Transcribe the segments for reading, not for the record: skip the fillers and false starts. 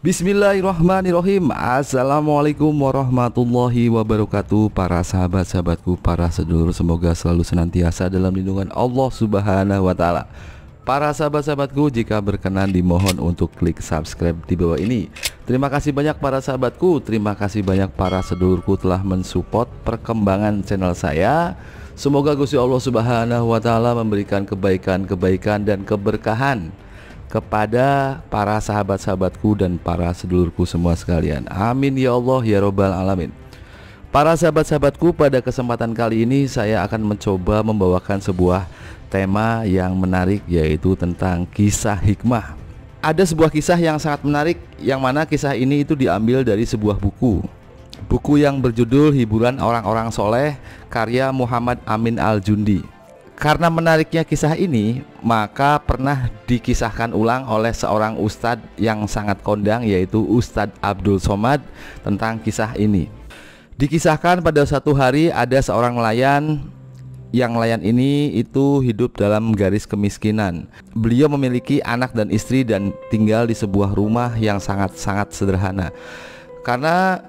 Bismillahirrahmanirrahim. Assalamualaikum warahmatullahi wabarakatuh. Para sahabat-sahabatku, para sedulur, semoga selalu senantiasa dalam lindungan Allah Subhanahu wa Ta'ala. Para sahabat-sahabatku, jika berkenan dimohon untuk klik subscribe di bawah ini. Terima kasih banyak para sahabatku, terima kasih banyak para sedulurku telah mensupport perkembangan channel saya. Semoga Gusti Allah Subhanahu wa Ta'ala memberikan kebaikan-kebaikan dan keberkahan kepada para sahabat-sahabatku dan para sedulurku semua sekalian. Amin ya Allah ya Rabbal Alamin. Para sahabat-sahabatku, pada kesempatan kali ini saya akan mencoba membawakan sebuah tema yang menarik, yaitu tentang kisah hikmah. Ada sebuah kisah yang sangat menarik, yang mana kisah ini itu diambil dari sebuah buku yang berjudul Hiburan Orang-Orang Soleh, karya Muhammad Amin Al-Jundi. Karena menariknya kisah ini, maka pernah dikisahkan ulang oleh seorang ustadz yang sangat kondang, yaitu Ustadz Abdul Somad, tentang kisah ini. Dikisahkan pada suatu hari ada seorang nelayan, yang nelayan ini itu hidup dalam garis kemiskinan. Beliau memiliki anak dan istri dan tinggal di sebuah rumah yang sangat-sangat sederhana. Karena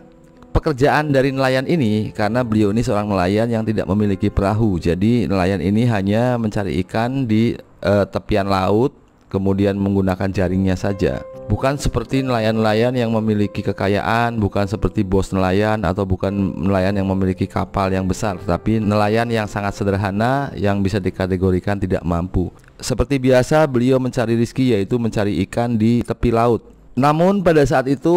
pekerjaan dari nelayan ini, karena beliau ini seorang nelayan yang tidak memiliki perahu, jadi nelayan ini hanya mencari ikan di tepian laut, kemudian menggunakan jaringnya saja. Bukan seperti nelayan-nelayan yang memiliki kekayaan, bukan seperti bos nelayan, atau bukan nelayan yang memiliki kapal yang besar, tapi nelayan yang sangat sederhana yang bisa dikategorikan tidak mampu. Seperti biasa, beliau mencari rezeki, yaitu mencari ikan di tepi laut. Namun pada saat itu,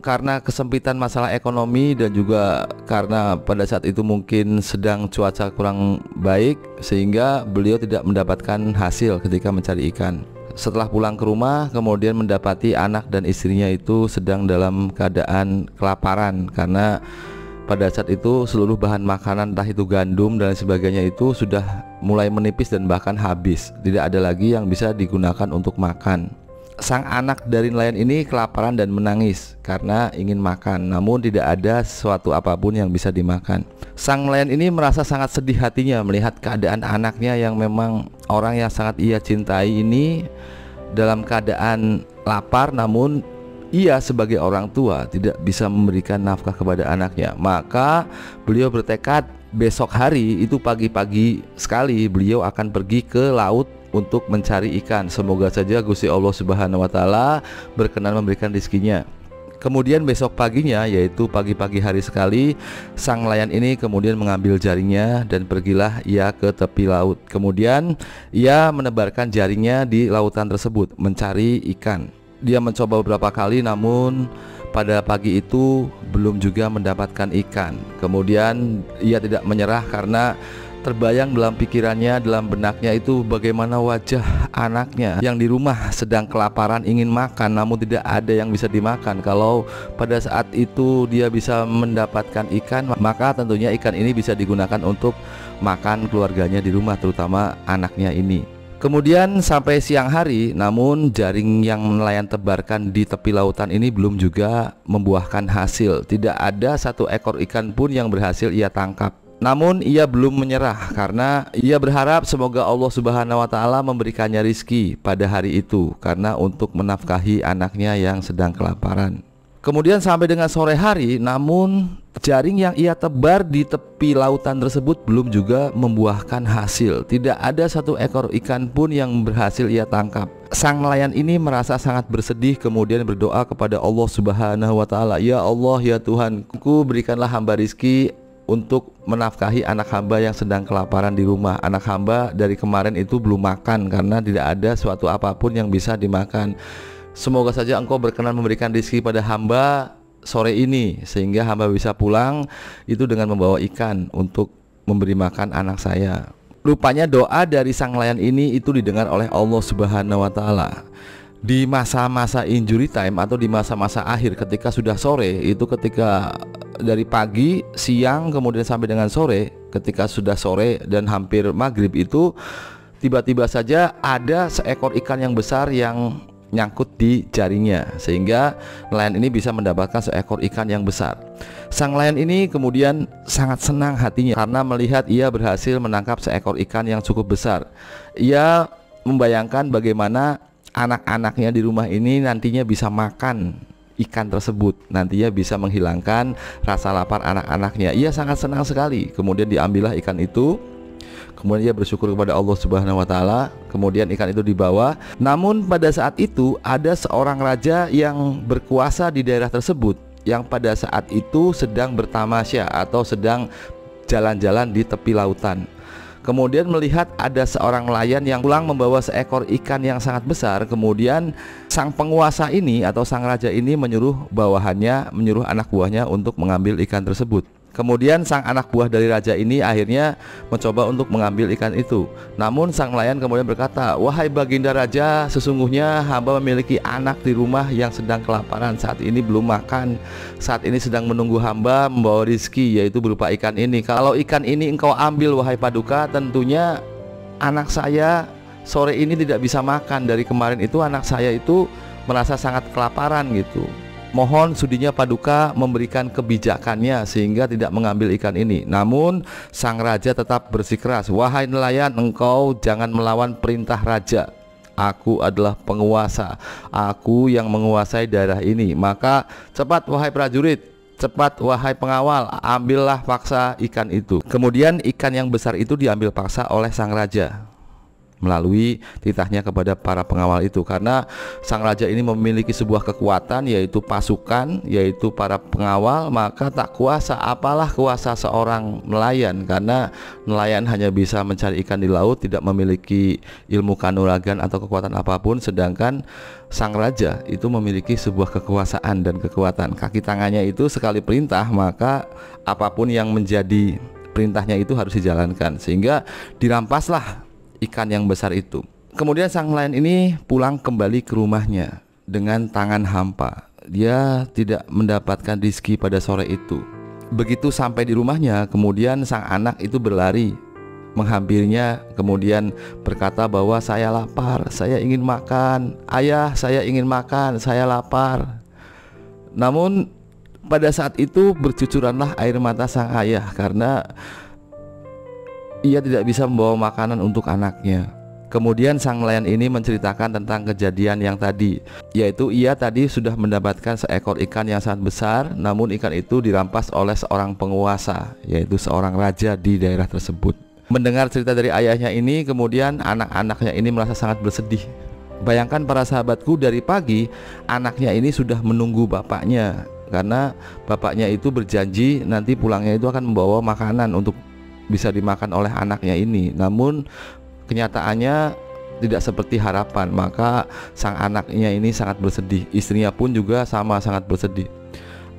karena kesempitan masalah ekonomi dan juga karena pada saat itu mungkin sedang cuaca kurang baik, sehingga beliau tidak mendapatkan hasil ketika mencari ikan. Setelah pulang ke rumah, kemudian mendapati anak dan istrinya itu sedang dalam keadaan kelaparan, karena pada saat itu seluruh bahan makanan, entah itu gandum dan sebagainya, itu sudah mulai menipis dan bahkan habis. Tidak ada lagi yang bisa digunakan untuk makan. Sang anak dari nelayan ini kelaparan dan menangis karena ingin makan, namun tidak ada sesuatu apapun yang bisa dimakan. Sang nelayan ini merasa sangat sedih hatinya melihat keadaan anaknya yang memang orang yang sangat ia cintai ini dalam keadaan lapar, namun ia sebagai orang tua tidak bisa memberikan nafkah kepada anaknya. Maka beliau bertekad besok hari itu pagi-pagi sekali beliau akan pergi ke laut untuk mencari ikan. Semoga saja Gusti Allah Subhanahu wa Ta'ala berkenan memberikan rezekinya. Kemudian besok paginya, yaitu pagi-pagi hari sekali, sang nelayan ini kemudian mengambil jaringnya dan pergilah ia ke tepi laut. Kemudian ia menebarkan jaringnya di lautan tersebut mencari ikan. Dia mencoba beberapa kali, namun pada pagi itu belum juga mendapatkan ikan. Kemudian ia tidak menyerah karena terbayang dalam pikirannya, dalam benaknya itu bagaimana wajah anaknya yang di rumah sedang kelaparan ingin makan, namun tidak ada yang bisa dimakan. Kalau pada saat itu dia bisa mendapatkan ikan, maka tentunya ikan ini bisa digunakan untuk makan keluarganya di rumah, terutama anaknya ini. Kemudian sampai siang hari, namun jaring yang nelayan tebarkan di tepi lautan ini belum juga membuahkan hasil. Tidak ada satu ekor ikan pun yang berhasil ia tangkap. Namun ia belum menyerah karena ia berharap semoga Allah Subhanahu wa Ta'ala memberikannya rizki pada hari itu, karena untuk menafkahi anaknya yang sedang kelaparan. Kemudian sampai dengan sore hari, namun jaring yang ia tebar di tepi lautan tersebut belum juga membuahkan hasil. Tidak ada satu ekor ikan pun yang berhasil ia tangkap. Sang nelayan ini merasa sangat bersedih, kemudian berdoa kepada Allah Subhanahu wa Ta'ala, "Ya Allah, ya Tuhanku, berikanlah hamba rizki untuk menafkahi anak hamba yang sedang kelaparan di rumah. Anak hamba dari kemarin itu belum makan karena tidak ada suatu apapun yang bisa dimakan. Semoga saja Engkau berkenan memberikan rezeki pada hamba sore ini, sehingga hamba bisa pulang itu dengan membawa ikan untuk memberi makan anak saya." Rupanya doa dari sang nelayan ini itu didengar oleh Allah Subhanahu wa Ta'ala. Di masa-masa injury time atau di masa-masa akhir, ketika sudah sore, itu ketika dari pagi, siang, kemudian sampai dengan sore, ketika sudah sore dan hampir maghrib itu tiba-tiba saja ada seekor ikan yang besar yang nyangkut di jaringnya, sehingga nelayan ini bisa mendapatkan seekor ikan yang besar. Sang nelayan ini kemudian sangat senang hatinya karena melihat ia berhasil menangkap seekor ikan yang cukup besar. Ia membayangkan bagaimana anak-anaknya di rumah ini nantinya bisa makan ikan tersebut. Nantinya bisa menghilangkan rasa lapar anak-anaknya. Ia sangat senang sekali. Kemudian diambillah ikan itu. Kemudian ia bersyukur kepada Allah Subhanahu wa taala. Kemudian ikan itu dibawa. Namun pada saat itu ada seorang raja yang berkuasa di daerah tersebut, yang pada saat itu sedang bertamasya atau sedang jalan-jalan di tepi lautan. Kemudian melihat ada seorang nelayan yang pulang membawa seekor ikan yang sangat besar. Kemudian sang penguasa ini atau sang raja ini menyuruh bawahannya, menyuruh anak buahnya untuk mengambil ikan tersebut. Kemudian sang anak buah dari raja ini akhirnya mencoba untuk mengambil ikan itu. Namun sang nelayan kemudian berkata, "Wahai baginda raja, sesungguhnya hamba memiliki anak di rumah yang sedang kelaparan, saat ini belum makan. Saat ini sedang menunggu hamba membawa rizki, yaitu berupa ikan ini. Kalau ikan ini engkau ambil wahai paduka, tentunya anak saya sore ini tidak bisa makan. Dari kemarin itu anak saya itu merasa sangat kelaparan gitu. Mohon sudinya paduka memberikan kebijakannya sehingga tidak mengambil ikan ini." Namun sang raja tetap bersikeras, "Wahai nelayan, engkau jangan melawan perintah raja. Aku adalah penguasa, aku yang menguasai daerah ini. Maka cepat wahai prajurit, cepat wahai pengawal, ambillah paksa ikan itu." Kemudian ikan yang besar itu diambil paksa oleh sang raja melalui titahnya kepada para pengawal itu, karena sang raja ini memiliki sebuah kekuatan, yaitu pasukan, yaitu para pengawal. Maka tak kuasa apalah kuasa seorang nelayan, karena nelayan hanya bisa mencari ikan di laut, tidak memiliki ilmu kanuragan atau kekuatan apapun. Sedangkan sang raja itu memiliki sebuah kekuasaan dan kekuatan. Kaki tangannya itu sekali perintah, maka apapun yang menjadi perintahnya itu harus dijalankan, sehingga dirampaslah ikan yang besar itu. Kemudian sang nelayan ini pulang kembali ke rumahnya dengan tangan hampa. Dia tidak mendapatkan rizki pada sore itu. Begitu sampai di rumahnya, kemudian sang anak itu berlari menghampirinya, kemudian berkata bahwa "Saya lapar, saya ingin makan. Ayah, saya ingin makan, saya lapar." Namun pada saat itu bercucuranlah air mata sang ayah, karena ia tidak bisa membawa makanan untuk anaknya. Kemudian sang nelayan ini menceritakan tentang kejadian yang tadi, yaitu ia tadi sudah mendapatkan seekor ikan yang sangat besar, namun ikan itu dirampas oleh seorang penguasa, yaitu seorang raja di daerah tersebut. Mendengar cerita dari ayahnya ini, kemudian anak-anaknya ini merasa sangat bersedih. Bayangkan para sahabatku, dari pagi anaknya ini sudah menunggu bapaknya, karena bapaknya itu berjanji nanti pulangnya itu akan membawa makanan untuk bisa dimakan oleh anaknya ini. Namun kenyataannya tidak seperti harapan. Maka sang anaknya ini sangat bersedih. Istrinya pun juga sama, sangat bersedih.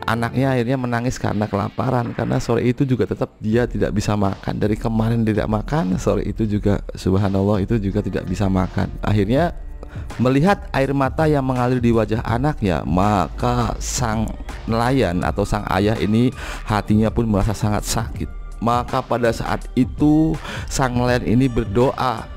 Anaknya akhirnya menangis karena kelaparan, karena sore itu juga tetap dia tidak bisa makan. Dari kemarin tidak makan, sore itu juga subhanallah itu juga tidak bisa makan. Akhirnya melihat air mata yang mengalir di wajah anaknya, maka sang nelayan atau sang ayah ini hatinya pun merasa sangat sakit. Maka pada saat itu sang nelayan ini berdoa,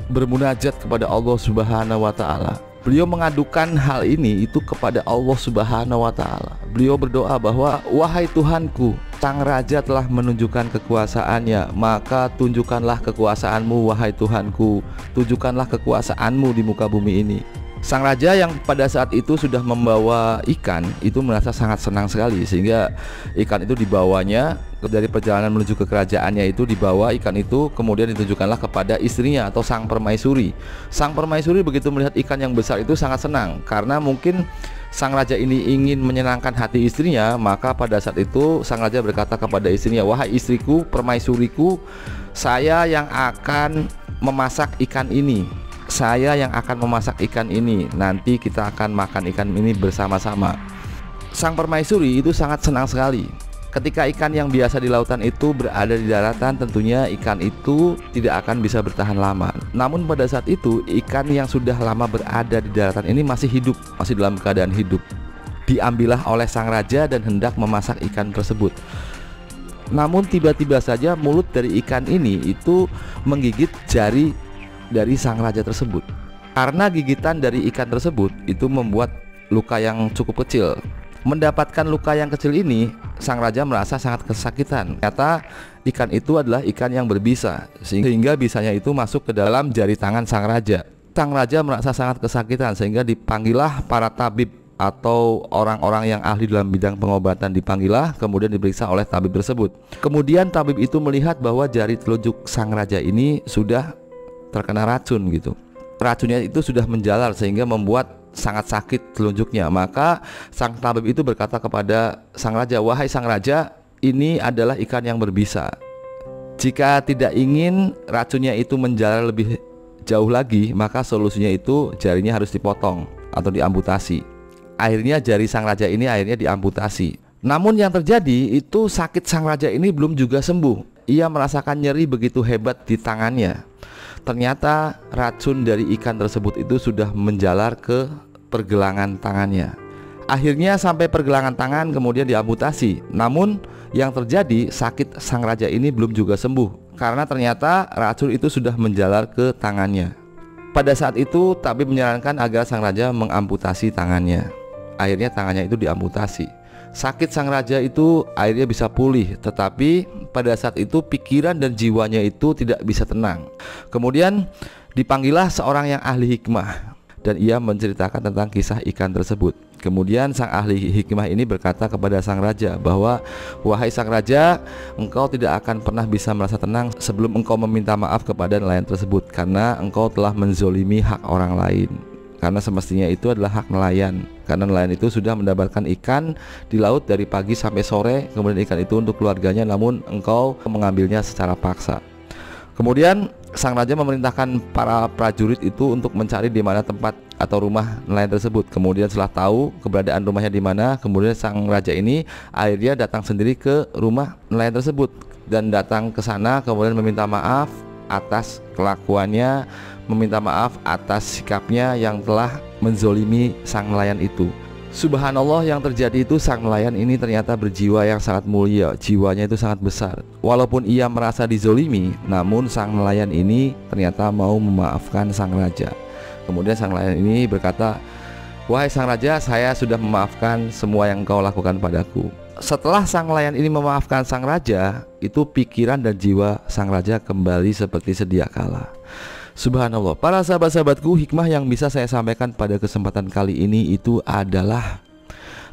bermunajat kepada Allah Subhanahu wa taala. Beliau mengadukan hal ini itu kepada Allah Subhanahu wa taala. Beliau berdoa bahwa, "Wahai Tuhanku, sang raja telah menunjukkan kekuasaannya, maka tunjukkanlah kekuasaanmu wahai Tuhanku. Tunjukkanlah kekuasaanmu di muka bumi ini." Sang raja yang pada saat itu sudah membawa ikan itu merasa sangat senang sekali, sehingga ikan itu dibawanya dari perjalanan menuju ke kerajaannya. Itu dibawa ikan itu, kemudian ditunjukkanlah kepada istrinya atau sang permaisuri. Sang permaisuri begitu melihat ikan yang besar itu sangat senang, karena mungkin sang raja ini ingin menyenangkan hati istrinya. Maka pada saat itu sang raja berkata kepada istrinya, "Wahai istriku, permaisuriku, saya yang akan memasak ikan ini. Saya yang akan memasak ikan ini. Nanti kita akan makan ikan ini bersama-sama." Sang permaisuri itu sangat senang sekali. Ketika ikan yang biasa di lautan itu berada di daratan, tentunya ikan itu tidak akan bisa bertahan lama. Namun pada saat itu ikan yang sudah lama berada di daratan ini masih hidup, masih dalam keadaan hidup. Diambillah oleh sang raja dan hendak memasak ikan tersebut. Namun tiba-tiba saja mulut dari ikan ini itu menggigit jari dari sang raja tersebut. Karena gigitan dari ikan tersebut itu membuat luka yang cukup kecil. Mendapatkan luka yang kecil ini, sang raja merasa sangat kesakitan. Ternyata ikan itu adalah ikan yang berbisa, sehingga bisanya itu masuk ke dalam jari tangan sang raja. Sang raja merasa sangat kesakitan, sehingga dipanggillah para tabib atau orang-orang yang ahli dalam bidang pengobatan dipanggillah, kemudian diperiksa oleh tabib tersebut. Kemudian tabib itu melihat bahwa jari telunjuk sang raja ini sudah terkena racun gitu. Racunnya itu sudah menjalar sehingga membuat sangat sakit telunjuknya. Maka sang tabib itu berkata kepada sang raja, "Wahai sang raja, ini adalah ikan yang berbisa. Jika tidak ingin racunnya itu menjalar lebih jauh lagi, maka solusinya itu jarinya harus dipotong atau diamputasi." Akhirnya jari sang raja ini akhirnya diamputasi. Namun yang terjadi itu sakit sang raja ini belum juga sembuh. Ia merasakan nyeri begitu hebat di tangannya. Ternyata racun dari ikan tersebut itu sudah menjalar ke pergelangan tangannya. Akhirnya sampai pergelangan tangan kemudian diamputasi. Namun yang terjadi sakit sang raja ini belum juga sembuh, karena ternyata racun itu sudah menjalar ke tangannya. Pada saat itu tabib menyarankan agar sang raja mengamputasi tangannya. Akhirnya tangannya itu diamputasi. Sakit sang raja itu akhirnya bisa pulih, tetapi pada saat itu pikiran dan jiwanya itu tidak bisa tenang. Kemudian dipanggillah seorang yang ahli hikmah, dan ia menceritakan tentang kisah ikan tersebut. Kemudian sang ahli hikmah ini berkata kepada sang raja bahwa, "Wahai sang raja, engkau tidak akan pernah bisa merasa tenang sebelum engkau meminta maaf kepada nelayan tersebut, karena engkau telah menzolimi hak orang lain. Karena semestinya itu adalah hak nelayan, karena nelayan itu sudah mendapatkan ikan di laut dari pagi sampai sore, kemudian ikan itu untuk keluarganya, namun engkau mengambilnya secara paksa." Kemudian sang raja memerintahkan para prajurit itu untuk mencari di mana tempat atau rumah nelayan tersebut. Kemudian setelah tahu keberadaan rumahnya di mana, kemudian sang raja ini akhirnya datang sendiri ke rumah nelayan tersebut dan datang ke sana, kemudian meminta maaf atas kelakuannya, meminta maaf atas sikapnya yang telah menzolimi sang nelayan itu. Subhanallah, yang terjadi itu sang nelayan ini ternyata berjiwa yang sangat mulia, jiwanya itu sangat besar. Walaupun ia merasa dizolimi, namun sang nelayan ini ternyata mau memaafkan sang raja. Kemudian sang nelayan ini berkata, "Wahai sang raja, saya sudah memaafkan semua yang engkau lakukan padaku." Setelah sang nelayan ini memaafkan sang raja, itu pikiran dan jiwa sang raja kembali seperti sedia kala. Subhanallah, para sahabat-sahabatku, hikmah yang bisa saya sampaikan pada kesempatan kali ini itu adalah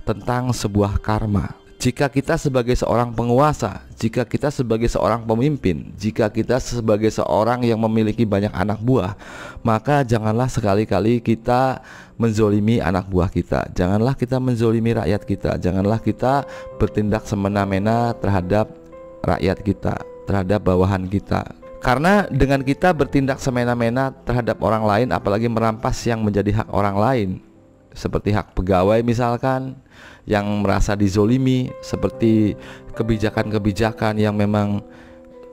tentang sebuah karma. Jika kita sebagai seorang penguasa, jika kita sebagai seorang pemimpin, jika kita sebagai seorang yang memiliki banyak anak buah, maka janganlah sekali-kali kita menzolimi anak buah kita. Janganlah kita menzolimi rakyat kita. Janganlah kita bertindak semena-mena terhadap rakyat kita, terhadap bawahan kita. Karena dengan kita bertindak semena-mena terhadap orang lain, apalagi merampas yang menjadi hak orang lain, seperti hak pegawai misalkan yang merasa dizolimi, seperti kebijakan-kebijakan yang memang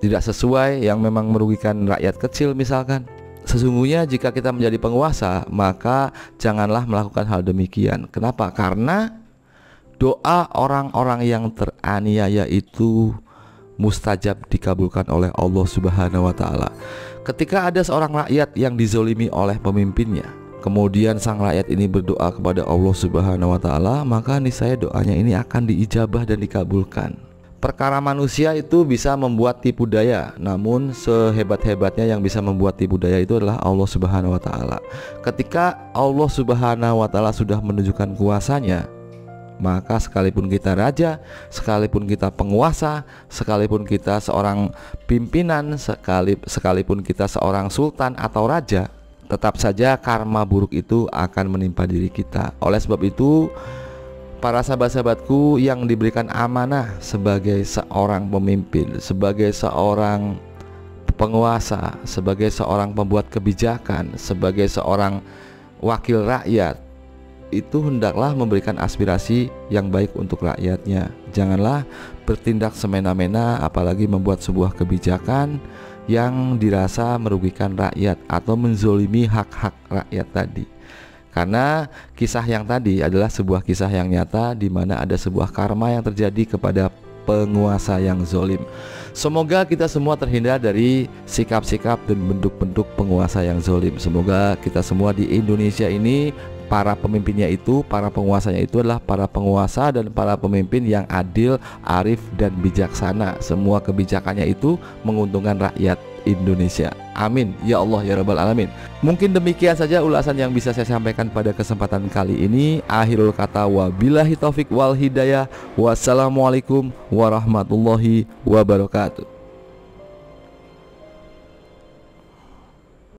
tidak sesuai, yang memang merugikan rakyat kecil misalkan. Sesungguhnya jika kita menjadi penguasa, maka janganlah melakukan hal demikian. Kenapa? Karena doa orang-orang yang teraniaya itu mustajab dikabulkan oleh Allah Subhanahu wa ta'ala. Ketika ada seorang rakyat yang dizolimi oleh pemimpinnya, kemudian sang rakyat ini berdoa kepada Allah Subhanahu wa ta'ala, maka niscaya doanya ini akan diijabah dan dikabulkan. Perkara manusia itu bisa membuat tipu daya, namun sehebat-hebatnya yang bisa membuat tipu daya itu adalah Allah Subhanahu wa ta'ala. Ketika Allah Subhanahu wa ta'ala sudah menunjukkan kuasanya, maka sekalipun kita raja, sekalipun kita penguasa, sekalipun kita seorang pimpinan, sekalipun kita seorang sultan atau raja, tetap saja karma buruk itu akan menimpa diri kita. Oleh sebab itu, para sahabat-sahabatku yang diberikan amanah sebagai seorang pemimpin, sebagai seorang penguasa, sebagai seorang pembuat kebijakan, sebagai seorang wakil rakyat, itu hendaklah memberikan aspirasi yang baik untuk rakyatnya. Janganlah bertindak semena-mena, apalagi membuat sebuah kebijakan yang dirasa merugikan rakyat atau menzolimi hak-hak rakyat tadi. Karena kisah yang tadi adalah sebuah kisah yang nyata, di mana ada sebuah karma yang terjadi kepada penguasa yang zolim. Semoga kita semua terhindar dari sikap-sikap dan bentuk-bentuk penguasa yang zolim. Semoga kita semua di Indonesia ini, para pemimpinnya itu, para penguasanya itu adalah para penguasa dan para pemimpin yang adil, arif, dan bijaksana. Semua kebijakannya itu menguntungkan rakyat. Indonesia. Amin ya Allah ya Rabbal Alamin. Mungkin demikian saja ulasan yang bisa saya sampaikan pada kesempatan kali ini. Akhirul kata, wabillahi taufik wal hidayah. Wassalamualaikum warahmatullahi wabarakatuh.